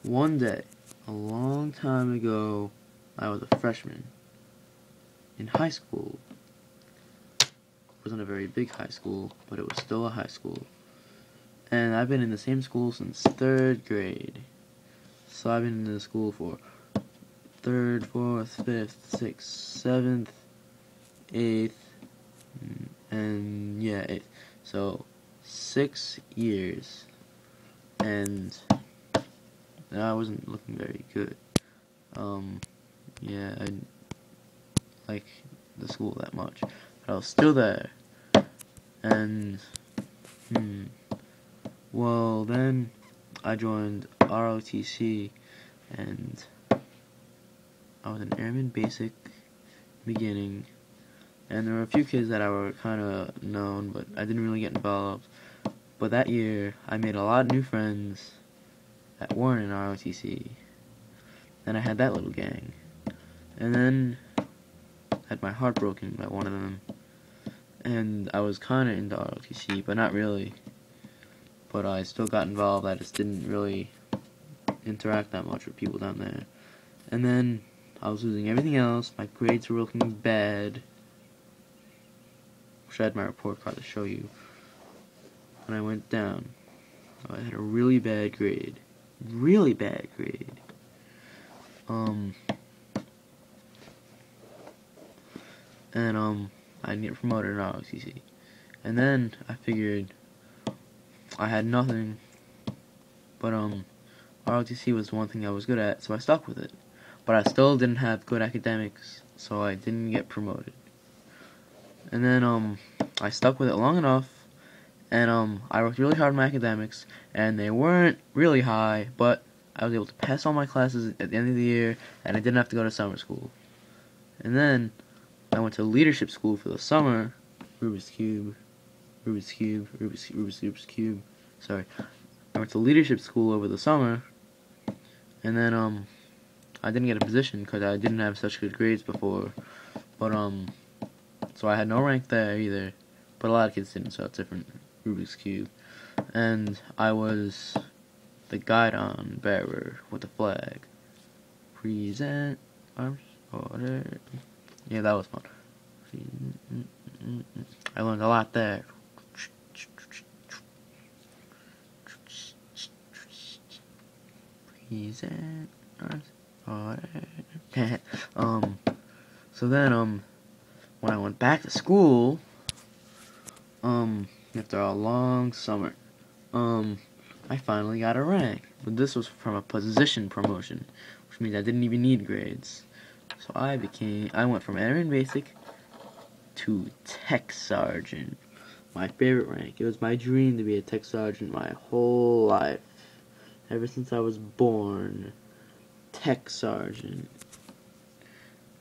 one day, a long time ago, I was a freshman in high school. It wasn't a very big high school, but it was still a high school. And I've been in the same school since 3rd grade. So I've been in the school for 3rd, 4th, 5th, 6th, 7th, 8th, and yeah, 8th. So 6 years. And I wasn't looking very good. Yeah, I didn't like the school that much. But I was still there. And, well, then I joined ROTC, and I was an airman basic beginning, and there were a few kids that I were kind of known, but I didn't really get involved. But that year, I made a lot of new friends that weren't in ROTC. Then I had that little gang, and then I had my heart broken by one of them, and I was kind of into ROTC, but not really. But I still got involved. I just didn't really interact that much with people down there. And then I was losing everything else. My grades were looking bad. Wish I had my report card to show you. When I went down, I had a really bad grade. Really bad grade. I didn't get promoted in ROTC. And then I figured I had nothing, but ROTC was the one thing I was good at, so I stuck with it. But I still didn't have good academics, so I didn't get promoted. And then I stuck with it long enough, and I worked really hard on my academics, and they weren't really high, but I was able to pass all my classes at the end of the year, and I didn't have to go to summer school. And then I went to leadership school for the summer. Rubik's Cube. Sorry. I went to leadership school over the summer, and then I didn't get a position because I didn't have such good grades before. But so I had no rank there either. But a lot of kids didn't, so it's different. Rubik's Cube. And I was the guidon bearer with the flag. Present arms order. Yeah, that was fun. I learned a lot there. Present arms order. So then when I went back to school, after a long summer, I finally got a rank. But this was from a position promotion, which means I didn't even need grades. So I went from airman basic to tech sergeant. My favorite rank. It was my dream to be a tech sergeant my whole life. Ever since I was born. Tech sergeant.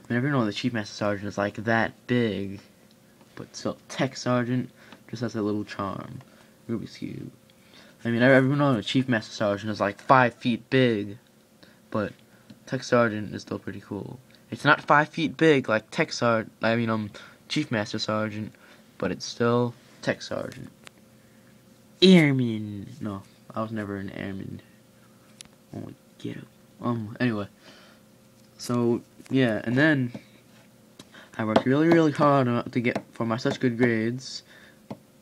I never know the chief master sergeant is like that big. But still, tech sergeant just has a little charm. Rubik's Cube. I mean, everyone knows a chief master sergeant is like 5 feet big. But tech sergeant is still pretty cool. It's not 5 feet big like chief master sergeant, but it's still tech sergeant. Airman. No, I was never an airman. Oh, get up. Anyway. So, yeah, and then I worked really, really hard to get for my such good grades,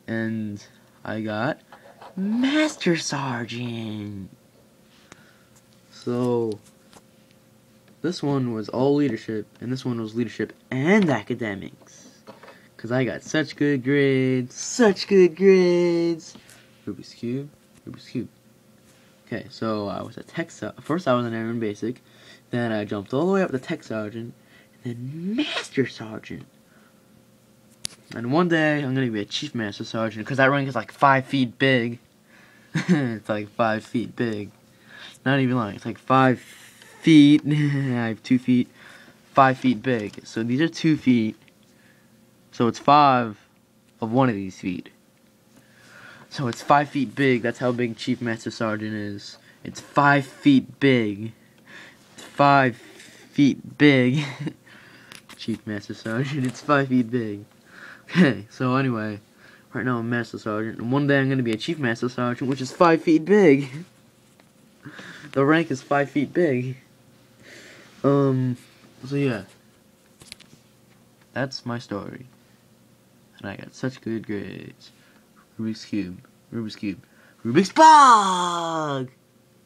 and I got master sergeant. So this one was all leadership, and this one was leadership and academics. Because I got such good grades. Such good grades. Rubik's Cube. Rubik's Cube. Okay, so I was a tech sergeant. First I was an airman basic. Then I jumped all the way up to tech sergeant. And then master sergeant. And one day I'm going to be a chief master sergeant. Because that rank is like 5 feet big. It's like 5 feet big. Not even lying. It's like 5 feet. I have 2 feet. 5 feet big. So these are 2 feet. So it's 5 of one of these feet. So it's 5 feet big. That's how big Chief Master Sergeant is. It's 5 feet big. 5 feet big. Chief Master Sergeant. It's 5 feet big. Okay, so anyway. Right now I'm Master Sergeant. And one day I'm going to be a Chief Master Sergeant, which is 5 feet big. The rank is 5 feet big. So yeah. That's my story. And I got such good grades. Rubik's Cube. Rubik's Cube. Rubik's Bog!